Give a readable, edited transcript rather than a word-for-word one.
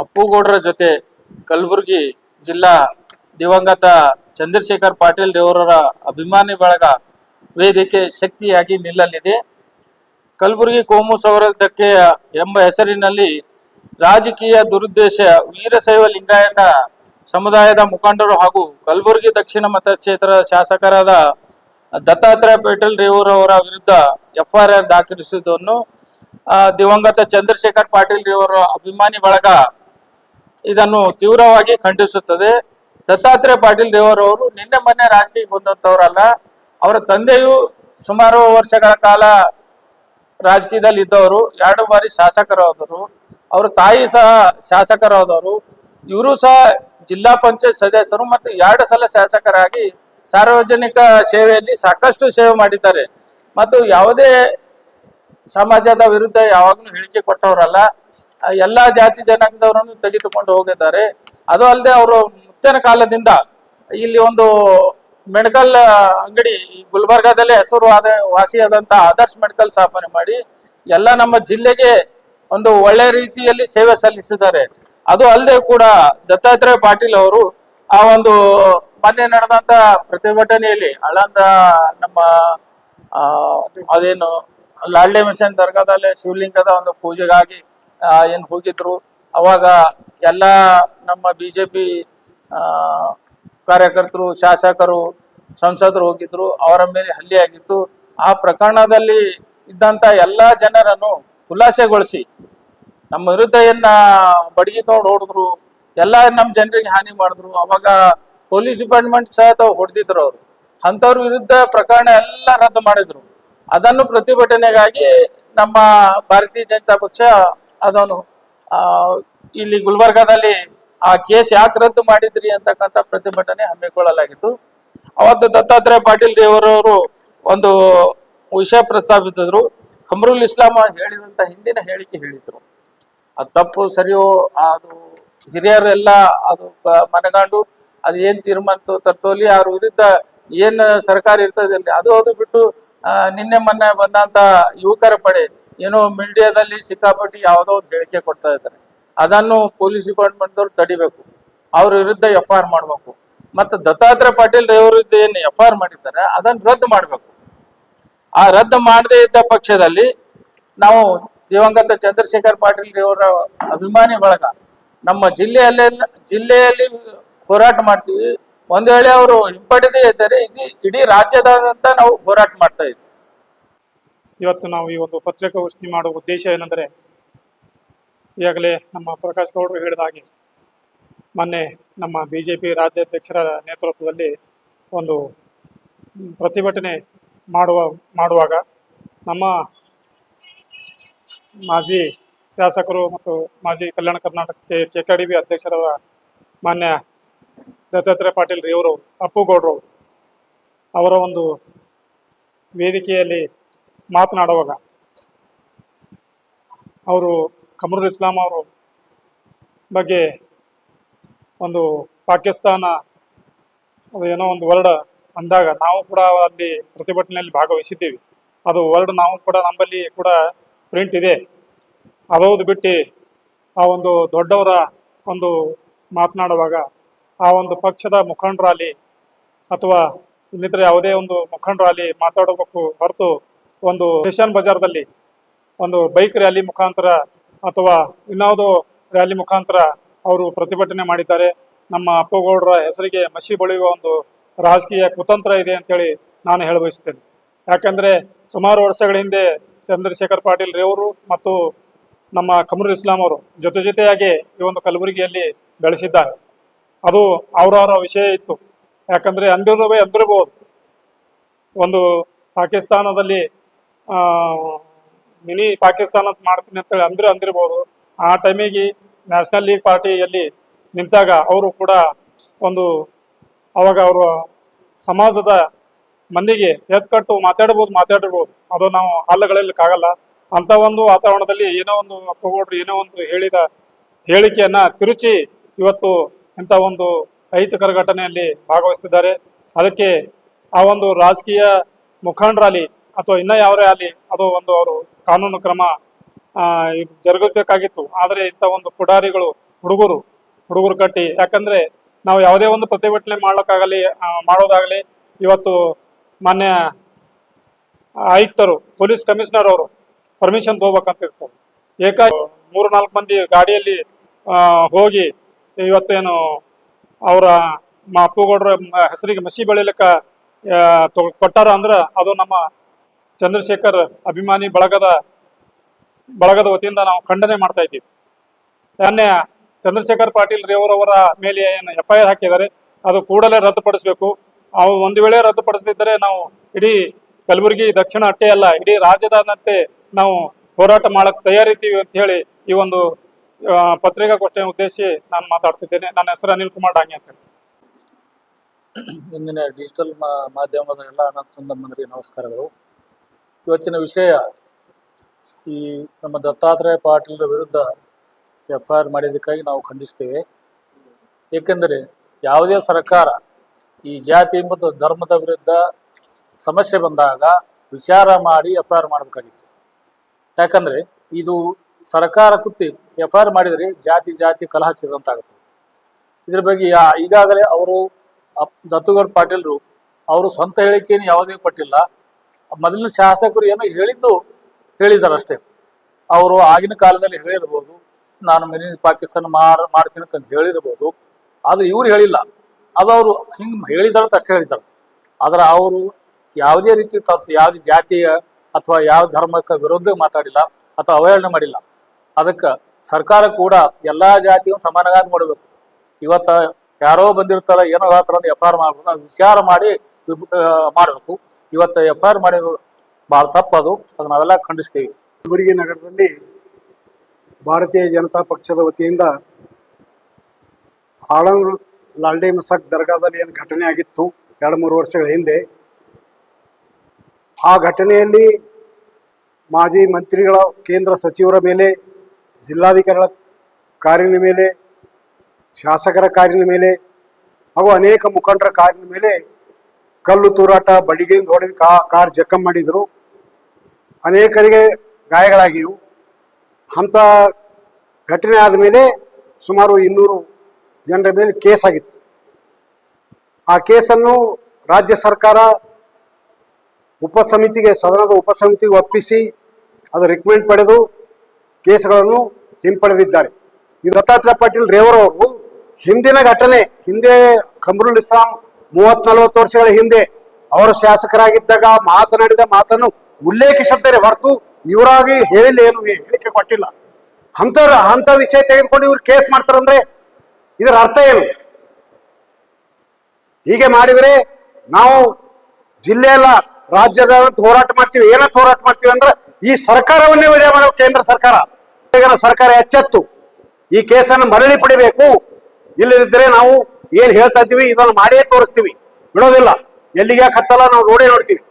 ಅಪ್ಪುಗೌಡರ ಜೊತೆ ಕಲಬುರಗಿ ಜಿಲ್ಲಾ ದಿವಂಗತ ಚಂದ್ರಶೇಖರ್ ಪಾಟೀಲ್ ದೇವರರ ಅಭಿಮಾನಿ ಬಳಗ ವೇದಿಕೆ ಶಕ್ತಿಯಾಗಿ ನಿಲ್ಲಲಿದೆ. ಕಲಬುರಗಿ ಕೋಮು ಸೌಹಾರ್ದಕ್ಕೆ ಎಂಬ ಹೆಸರಿನಲ್ಲಿ ರಾಜಕೀಯ ದುರುದ್ದೇಶ ವೀರಶೈವ ಲಿಂಗಾಯತ ಸಮುದಾಯದ ಮುಖಂಡರು ಹಾಗೂ ಕಲಬುರಗಿ ದಕ್ಷಿಣ ಮತಕ್ಷೇತ್ರದ ಶಾಸಕರಾದ ದತ್ತಾತ್ರೇಯ ಪಾಟೀಲ್ ರೇವೂರವರ ವಿರುದ್ಧ ಎಫ್ಐಆರ್ ದಾಖಲಿಸಿದ್ದನ್ನು ದಿವಂಗತ ಚಂದ್ರಶೇಖರ್ ಪಾಟೀಲ್ ರೇವೂರ ಅಭಿಮಾನಿ ಬಳಗ ಇದನ್ನು ತೀವ್ರವಾಗಿ ಖಂಡಿಸುತ್ತದೆ. ದತ್ತಾತ್ರೇಯ ಪಾಟೀಲ್ ದೇವರವರು ನಿನ್ನೆ ಮೊನ್ನೆ ರಾಜಕೀಯಕ್ಕೆ ಬಂದಂತವರಲ್ಲ. ಅವರ ತಂದೆಯು ಸುಮಾರು ವರ್ಷಗಳ ಕಾಲ ರಾಜಕೀಯದಲ್ಲಿ ಇದ್ದವರು, 2 ಬಾರಿ ಶಾಸಕರಾದವರು. ಅವರ ತಾಯಿ ಸಹ ಶಾಸಕರಾದವರು. ಇವರು ಸಹ ಜಿಲ್ಲಾ ಪಂಚಾಯತ್ ಸದಸ್ಯರು ಮತ್ತು 2 ಸಲ ಶಾಸಕರಾಗಿ ಸಾರ್ವಜನಿಕ ಸೇವೆಯಲ್ಲಿ ಸಾಕಷ್ಟು ಸೇವೆ ಮಾಡಿದ್ದಾರೆ. ಮತ್ತು ಯಾವುದೇ ಸಮಾಜದ ವಿರುದ್ಧ ಯಾವಾಗಲೂ ಹೇಳಿಕೆ ಕೊಟ್ಟವರಲ್ಲ. ಎಲ್ಲಾ ಜಾತಿ ಜನಾಂಗದವರನ್ನು ತೆಗೆದುಕೊಂಡು ಹೋಗಿದ್ದಾರೆ. ಅದು ಅಲ್ಲದೆ ಅವರು ಮುತ್ತಿನ ಕಾಲದಿಂದ ಇಲ್ಲಿ ಒಂದು ಮೆಡಿಕಲ್ ಅಂಗಡಿ ಗುಲ್ಬರ್ಗಾದಲ್ಲಿ ವಾಸಿಯಾದಂತಹ ಆದರ್ಶ್ ಮೆಡಿಕಲ್ ಸ್ಥಾಪನೆ ಮಾಡಿ ಎಲ್ಲ ನಮ್ಮ ಜಿಲ್ಲೆಗೆ ಒಂದು ಒಳ್ಳೆ ರೀತಿಯಲ್ಲಿ ಸೇವೆ ಸಲ್ಲಿಸಿದ್ದಾರೆ. ಅದು ಅಲ್ಲದೆ ಕೂಡ ದತ್ತಾತ್ರೇಯ ಪಾಟೀಲ್ ಅವರು ಆ ಒಂದು ಮೊನ್ನೆ ನಡೆದಂತ ಪ್ರತಿಭಟನೆಯಲ್ಲಿ ಆಳಂದ ನಮ್ಮ ಅದೇನು ಲಾಲ್ಡೆ ಮಿಷನ್ ದರ್ಗಾದಲ್ಲಿ ಶಿವಲಿಂಗದ ಒಂದು ಪೂಜೆಗಾಗಿ ಏನ್ ಹೋಗಿದ್ರು, ಅವಾಗ ಎಲ್ಲ ನಮ್ಮ ಬಿಜೆಪಿ ಕಾರ್ಯಕರ್ತರು, ಶಾಸಕರು, ಸಂಸದರು ಹೋಗಿದ್ರು. ಅವರ ಮೇಲೆ ಹಲ್ಲೆ ಆಗಿತ್ತು. ಆ ಪ್ರಕರಣದಲ್ಲಿ ಇದ್ದಂತ ಎಲ್ಲಾ ಜನರನ್ನು ಖುಲಾಸೆಗೊಳಿಸಿ ನಮ್ಮ ವಿರುದ್ಧ ಬಡಗಿ ತಗೊಂಡು ಹೊಡೆದ್ರು, ಎಲ್ಲಾ ನಮ್ಮ ಜನರಿಗೆ ಹಾನಿ ಮಾಡಿದ್ರು. ಅವಾಗ ಪೊಲೀಸ್ ಡಿಪಾರ್ಟ್ಮೆಂಟ್ ಸಹ ಹೊಡೆದಿದ್ರು. ಅವರು ಅಂತವ್ರ ವಿರುದ್ಧ ಪ್ರಕರಣ ಎಲ್ಲ ರದ್ದು ಮಾಡಿದ್ರು. ಅದನ್ನು ಪ್ರತಿಭಟನೆಗಾಗಿ ನಮ್ಮ ಭಾರತೀಯ ಜನತಾ ಪಕ್ಷ ಅದನ್ನು ಇಲ್ಲಿ ಗುಲ್ಬರ್ಗಾದಲ್ಲಿ ಆ ಕೇಸ್ ಯಾಕೆ ರದ್ದು ಮಾಡಿದ್ರಿ ಅಂತಕ್ಕಂಥ ಪ್ರತಿಭಟನೆ ಹಮ್ಮಿಕೊಳ್ಳಲಾಗಿತ್ತು. ಅವತ್ತು ದತ್ತಾತ್ರೇಯ ಪಾಟೀಲ್ ದೇವರವರು ಒಂದು ವಿಷಯ ಪ್ರಸ್ತಾಪಿಸಿದ್ರು. ಖಮ್ರುಲ್ ಇಸ್ಲಾಂ ಹೇಳಿದಂತ ಹಿಂದಿನ ಹೇಳಿಕೆ ಹೇಳಿದ್ರು. ಅದು ತಪ್ಪು ಸರಿಯೋ ಅದು ಹಿರಿಯರೆಲ್ಲ ಅದು ಮನಗಂಡು ಅದು ಏನ್ ತೀರ್ಮಾನ ತರ್ತೋಲಿ ಅವ್ರ ವಿರುದ್ಧ ಏನ್ ಸರ್ಕಾರ ಇರ್ತದೆ ಅದು ಬಿಟ್ಟು ನಿನ್ನೆ ಮೊನ್ನೆ ಬಂದಂತ ಯುವಕರ ಪಡೆ ಏನೋ ಮೀಡಿಯಾದಲ್ಲಿ ಸಿಕ್ಕಾಪಟ್ಟಿ ಯಾವುದೋ ಒಂದು ಹೇಳಿಕೆ ಕೊಡ್ತಾ ಇದ್ದಾರೆ. ಅದನ್ನು ಪೊಲೀಸ್ ಡಿಪಾರ್ಟ್ಮೆಂಟ್ದವ್ರು ತಡಿಬೇಕು, ಅವ್ರ ವಿರುದ್ಧ ಎಫ್ಐಆರ್ ಮಾಡ್ಬೇಕು. ಮತ್ತು ದತ್ತಾತ್ರೇಯ ಪಾಟೀಲ್ ದೇವರು ಏನು ಎಫ್ಐಆರ್ ಮಾಡಿದ್ದಾರೆ ಅದನ್ನು ರದ್ದು ಮಾಡ್ಬೇಕು. ಆ ರದ್ದು ಮಾಡದೇ ಇದ್ದ ಪಕ್ಷದಲ್ಲಿ ನಾವು ದಿವಂಗತ ಚಂದ್ರಶೇಖರ್ ಪಾಟೀಲ್ ದೇವರ ಅಭಿಮಾನಿ ಬಳಗ ನಮ್ಮ ಜಿಲ್ಲೆಯಲ್ಲಿ ಹೋರಾಟ ಮಾಡ್ತೀವಿ. ಒಂದ್ ವೇಳೆ ಅವರು ಹಿಂಪಡೆದೇ ಇದ್ದರೆ ಇಡೀ ರಾಜ್ಯದಾದ್ಯಂತ ನಾವು ಹೋರಾಟ ಮಾಡ್ತಾ ಇದ್ವಿ. ಇವತ್ತು ನಾವು ಈ ಒಂದು ಪತ್ರಿಕಾಗೋಷ್ಠಿ ಮಾಡುವ ಉದ್ದೇಶ ಏನೆಂದರೆ, ಈಗಾಗಲೇ ನಮ್ಮ ಪ್ರಕಾಶ್ ಗೌಡರು ಹೇಳಿದ ಹಾಗೆ ಮೊನ್ನೆ ನಮ್ಮ ಬಿಜೆಪಿ ರಾಜ್ಯಾಧ್ಯಕ್ಷರ ನೇತೃತ್ವದಲ್ಲಿ ಒಂದು ಪ್ರತಿಭಟನೆ ಮಾಡುವಾಗ ನಮ್ಮ ಮಾಜಿ ಶಾಸಕರು ಮತ್ತು ಮಾಜಿ ಕಲ್ಯಾಣ ಕರ್ನಾಟಕಕ್ಕೆ KKDB ಅಧ್ಯಕ್ಷರಾದ ಮಾನ್ಯ ದತ್ತಾತ್ರೇಯ ಪಾಟೀಲ್ ರೇವರು ಅಪ್ಪುಗೌಡರು ಅವರ ಒಂದು ವೇದಿಕೆಯಲ್ಲಿ ಮಾತನಾಡುವಾಗ ಅವರು ಖಮ್ರುಲ್ ಇಸ್ಲಾಂ ಅವರು ಬಗ್ಗೆ ಒಂದು ಪಾಕಿಸ್ತಾನ ಏನೋ ಒಂದು ವರ್ಡ್ ಅಂದಾಗ ನಾವು ಕೂಡ ಅಲ್ಲಿ ಪ್ರತಿಭಟನೆಯಲ್ಲಿ ಭಾಗವಹಿಸಿದ್ದೀವಿ. ಅದು ವರ್ಡ್ ನಾವು ಕೂಡ ನಮ್ಮಲ್ಲಿ ಕೂಡ ಪ್ರಿಂಟ್ ಇದೆ. ಅದೋದು ಬಿಟ್ಟು ಆ ಒಂದು ದೊಡ್ಡವರ ಒಂದು ಮಾತನಾಡುವಾಗ ಆ ಒಂದು ಪಕ್ಷದ ಮುಖಂಡರಾಗಲಿ ಅಥವಾ ಇನ್ನಿತರ ಯಾವುದೇ ಒಂದು ಮುಖಂಡರಾಗಲಿ ಮಾತಾಡಬೇಕು ಹೊರತು ಒಂದು ಸ್ಟೇಷನ್ ಬಜಾರ್ದಲ್ಲಿ ಒಂದು ಬೈಕ್ ರ್ಯಾಲಿ ಮುಖಾಂತರ ಅಥವಾ ಇನ್ಯಾವುದೋ ರ್ಯಾಲಿ ಮುಖಾಂತರ ಅವರು ಪ್ರತಿಭಟನೆ ಮಾಡಿದ್ದಾರೆ. ನಮ್ಮ ಅಪ್ಪುಗೌಡರ ಹೆಸರಿಗೆ ಮಸಿ ಬಳಿಯುವ ಒಂದು ರಾಜಕೀಯ ಕುತಂತ್ರ ಇದೆ ಅಂತೇಳಿ ನಾನು ಹೇಳಬಯಸುತ್ತೇನೆ. ಯಾಕಂದರೆ ಸುಮಾರು ವರ್ಷಗಳ ಹಿಂದೆ ಚಂದ್ರಶೇಖರ್ ಪಾಟೀಲ್ ರೇವರು ಮತ್ತು ನಮ್ಮ ಖಮ್ರುಲ್ ಇಸ್ಲಾಂ ಅವರು ಜೊತೆಯಾಗಿ ಈ ಒಂದು ಕಲಬುರಗಿಯಲ್ಲಿ ಬೆಳೆಸಿದ್ದಾರೆ. ಅದು ಅವರವರ ವಿಷಯ ಇತ್ತು. ಯಾಕಂದರೆ ಅಂದಿರಬಹುದು ಒಂದು ಪಾಕಿಸ್ತಾನದಲ್ಲಿ ಮಿನಿ ಪಾಕಿಸ್ತಾನ ಮಾಡ್ತೀನಿ ಅಂತೇಳಿ ಅಂದಿರ್ಬೋದು. ಆ ಟೈಮಿಗೆ ನ್ಯಾಷನಲ್ ಲೀಗ್ ಪಾರ್ಟಿಯಲ್ಲಿ ನಿಂತಾಗ ಅವರು ಕೂಡ ಒಂದು ಅವಾಗ ಅವರು ಸಮಾಜದ ಮಂದಿಗೆ ಎತ್ಕಟ್ಟು ಮಾತಾಡಿರ್ಬೋದು. ಅದು ನಾವು ಹಲ್ಲಗಳಕ್ಕಾಗಲ್ಲ. ಅಂಥ ಒಂದು ವಾತಾವರಣದಲ್ಲಿ ಏನೋ ಒಂದು ಅಪ್ಪುಗೌಡರು ಏನೋ ಒಂದು ಹೇಳಿದ ಹೇಳಿಕೆಯನ್ನು ತಿರುಚಿ ಇವತ್ತು ಇಂಥ ಒಂದು ಅಹಿತಕರ ಘಟನೆಯಲ್ಲಿ ಭಾಗವಹಿಸ್ತಿದ್ದಾರೆ. ಅದಕ್ಕೆ ಆ ಒಂದು ರಾಜಕೀಯ ಮುಖಂಡರಾಗಲಿ ಅಥವಾ ಇನ್ನೂ ಯಾವರೇ ಆಗಲಿ ಅದು ಒಂದು ಅವರು ಕಾನೂನು ಕ್ರಮ ಜರುಗಿಸಬೇಕಾಗಿತ್ತು. ಆದರೆ ಇಂಥ ಒಂದು ಪುಡಾರಿಗಳು ಹುಡುಗರು ಕಟ್ಟಿ, ಯಾಕಂದ್ರೆ ನಾವು ಯಾವುದೇ ಒಂದು ಪ್ರತಿಭಟನೆ ಮಾಡೋದಾಗಲಿ ಇವತ್ತು ಮಾನ್ಯ ಆಯುಕ್ತರು ಪೊಲೀಸ್ ಕಮಿಷನರ್ ಅವರು ಪರ್ಮಿಷನ್ ತಗೋಬೇಕಂತ ಇರ್ತಾರೆ. ಏಕಾಗಿ 3-4 ಮಂದಿ ಗಾಡಿಯಲ್ಲಿ ಹೋಗಿ ಇವತ್ತೇನು ಅವರ ಅಪ್ಪುಗೌಡರ ಹೆಸರಿಗೆ ಮಸಿ ಬೆಳಿಲಿಕ್ಕೆ ಕೊಟ್ಟಾರ ಅಂದ್ರೆ ಅದು ನಮ್ಮ ಚಂದ್ರಶೇಖರ್ ಅಭಿಮಾನಿ ಬಳಗದ ವತಿಯಿಂದ ನಾವು ಖಂಡನೆ ಮಾಡ್ತಾ ಇದ್ದೀವಿ. ಯಾನ್ನೇ ಚಂದ್ರಶೇಖರ್ ಪಾಟೀಲ್ ರೇವರವರ ಮೇಲೆ ಏನು FIR ಹಾಕಿದ್ದಾರೆ ಅದು ಕೂಡಲೇ ರದ್ದುಪಡಿಸಬೇಕು. ಅವು ಒಂದು ವೇಳೆ ರದ್ದುಪಡಿಸದಿದ್ದರೆ ನಾವು ಇಡೀ ಕಲಬುರಗಿ ದಕ್ಷಿಣ ಅಷ್ಟೇ ಅಲ್ಲ, ಇಡೀ ರಾಜ್ಯದಾದ್ಯಂತೆ ನಾವು ಹೋರಾಟ ಮಾಡಕ್ಕೆ ತಯಾರಿದ್ದೀವಿ ಅಂತ ಹೇಳಿ ಈ ಒಂದು ಪತ್ರಿಕಾಗೋಷ್ಠಿಯನ್ನು ಉದ್ದೇಶಿಸಿ ನಾನು ಮಾತಾಡ್ತಿದ್ದೇನೆ. ನನ್ನ ಹೆಸರು ಅನಿಲ್ ಕುಮಾರ್ ಡಾಂಗೆ ಅಂತ. ಇಂದಿನ ಡಿಜಿಟಲ್ ಮಾಧ್ಯಮದ ಎಲ್ಲ ಅಣ್ಣ ಮಂದಿಗೆ ನಮಸ್ಕಾರಗಳು. ಇವತ್ತಿನ ವಿಷಯ ಈ ನಮ್ಮ ದತ್ತಾತ್ರೇಯ ಪಾಟೀಲ್ ವಿರುದ್ಧ FIR ಮಾಡಿದ್ದಕ್ಕಾಗಿ ನಾವು ಖಂಡಿಸ್ತೇವೆ. ಏಕೆಂದರೆ ಯಾವುದೇ ಸರ್ಕಾರ ಈ ಜಾತಿ ಮತ್ತು ಧರ್ಮದ ವಿರುದ್ಧ ಸಮಸ್ಯೆ ಬಂದಾಗ ವಿಚಾರ ಮಾಡಿ FIR ಮಾಡಬೇಕಾಗಿತ್ತು. ಯಾಕಂದರೆ ಇದು ಸರ್ಕಾರ ಕೂತಿ FIR ಮಾಡಿದರೆ ಜಾತಿ ಕಲಹ ಹಚ್ಚಿದಂತಾಗುತ್ತೆ. ಇದ್ರ ಬಗ್ಗೆ ಈಗಾಗಲೇ ಅವರು ದತ್ತುಗೌಡ ಪಾಟೀಲ್ರು ಅವರು ಸ್ವಂತ ಹೇಳಿಕೆಯನ್ನು ಯಾವುದೇ ಕೊಟ್ಟಿಲ್ಲ. ಮೊದಲಿನ ಶಾಸಕರು ಏನೋ ಹೇಳಿದಾರಷ್ಟೇ. ಅವರು ಆಗಿನ ಕಾಲದಲ್ಲಿ ಹೇಳಿರ್ಬೋದು, ನಾನು ಮಿನಿ ಪಾಕಿಸ್ತಾನ ಮಾಡ್ತೀನಿ ಅಂತ ಹೇಳಿರ್ಬೋದು. ಆದರೆ ಇವ್ರು ಹೇಳಿಲ್ಲ. ಅದು ಅವರು ಹಿಂಗೆ ಹೇಳಿದಾರಂತ ಅಷ್ಟೇ ಹೇಳಿದ್ದಾರೆ. ಆದರೆ ಅವರು ಯಾವುದೇ ರೀತಿ ಯಾವುದೇ ಜಾತಿಯ ಅಥವಾ ಯಾವ ಧರ್ಮಕ್ಕೆ ವಿರುದ್ಧ ಮಾತಾಡಿಲ್ಲ ಅಥವಾ ಅವಹೇಳನ ಮಾಡಿಲ್ಲ. ಅದಕ್ಕೆ ಸರ್ಕಾರ ಕೂಡ ಎಲ್ಲ ಜಾತಿಯನ್ನು ಸಮಾನವಾಗಿ ಮಾಡಬೇಕು. ಇವತ್ತು ಯಾರೋ ಬಂದಿರ್ತಾರ ಏನೋ ಹೇಳ್ತಾರ FIR ಮಾಡ್ಬೇಕು, ನಾವು ವಿಚಾರ ಮಾಡಿ ಮಾಡಬೇಕು. ಇವತ್ತು FIR ಮಾಡಿರೋದು ಭಾಳ ತಪ್ಪದು, ಅದು ನಾವೆಲ್ಲ ಖಂಡಿಸ್ತೀವಿ. ಕಲಬುರಗಿ ನಗರದಲ್ಲಿ ಭಾರತೀಯ ಜನತಾ ಪಕ್ಷದ ವತಿಯಿಂದ ಆಳಂದ್ ಲಾಲ್ಡೆ ಮಸಕ್ ದರ್ಗಾದಲ್ಲಿ ಏನು ಘಟನೆ ಆಗಿತ್ತು 2-3 ವರ್ಷಗಳ ಹಿಂದೆ, ಆ ಘಟನೆಯಲ್ಲಿ ಮಾಜಿ ಮಂತ್ರಿಗಳ, ಕೇಂದ್ರ ಸಚಿವರ ಮೇಲೆ, ಜಿಲ್ಲಾಧಿಕಾರಿಗಳ ಕಾರಿನ ಮೇಲೆ, ಶಾಸಕರ ಕಾರಿನ ಮೇಲೆ ಹಾಗೂ ಅನೇಕ ಮುಖಂಡರ ಕಾರಿನ ಮೇಲೆ ಕಲ್ಲು ತೂರಾಟ, ಬಡಿಗೆಯಿಂದ ಹೊಡೆದು ಕಾರ್ ಜಖಂ ಮಾಡಿದರು. ಅನೇಕರಿಗೆ ಗಾಯಗಳಾಗಿವು. ಅಂಥ ಘಟನೆ ಆದಮೇಲೆ ಸುಮಾರು 200 ಜನರ ಮೇಲೆ ಕೇಸ್ ಆಗಿತ್ತು. ಆ ಕೇಸನ್ನು ರಾಜ್ಯ ಸರ್ಕಾರ ಸದನದ ಉಪಸಮಿತಿಗೆ ಒಪ್ಪಿಸಿ ಅದು ರಿಕಮೆಂಡ್ ಪಡೆದು ಕೇಸ್ಗಳನ್ನು ಹಿಂಪಡೆದಿದ್ದಾರೆ. ಈ ದತ್ತಾತ್ರೇಯ ಪಾಟೀಲ್ ರೇವರವರು ಹಿಂದಿನ ಘಟನೆ, ಹಿಂದೆ ಕಮರುಲ್ ಇಸ್ಲಾಂ 30-40 ವರ್ಷಗಳ ಹಿಂದೆ ಅವರು ಶಾಸಕರಾಗಿದ್ದಾಗ ಮಾತನಾಡಿದ ಮಾತನ್ನು ಉಲ್ಲೇಖಿಸಿದ್ದಾರೆ ಹೊರತು ಇವರಾಗಿ ಏನು ಹೇಳಿಕೆ ಕೊಟ್ಟಿಲ್ಲ. ಅಂತ ವಿಷಯ ತೆಗೆದುಕೊಂಡು ಇವ್ರು ಕೇಸ್ ಮಾಡ್ತಾರಂದ್ರೆ ಇದರ ಅರ್ಥ ಏನು? ಹೀಗೆ ಮಾಡಿದರೆ ನಾವು ಜಿಲ್ಲೆಯಲ್ಲ ರಾಜ್ಯದ ಹೋರಾಟ ಮಾಡ್ತೀವಿ. ಏನಂತ ಹೋರಾಟ ಮಾಡ್ತೀವಿ ಅಂದ್ರೆ ಈ ಸರ್ಕಾರವನ್ನೇ ವಜಾ ಮಾಡೋ ಕೇಂದ್ರ ಸರ್ಕಾರ ಎಚ್ಚೆತ್ತು ಈ ಕೇಸನ್ನು ಮರಳಿ ಪಡಿಬೇಕು. ಇಲ್ಲದಿದ್ದರೆ ನಾವು ಏನ್ ಹೇಳ್ತಾ ಇದ್ದೀವಿ ಇದನ್ನು ಮಾಡಿಯೇ ತೋರಿಸ್ತೀವಿ, ಬಿಡೋದಿಲ್ಲ. ಎಲ್ಲಿಗೆ ಹತ್ತಲ್ಲ ನಾವು ನೋಡೇ ನೋಡ್ತೀವಿ.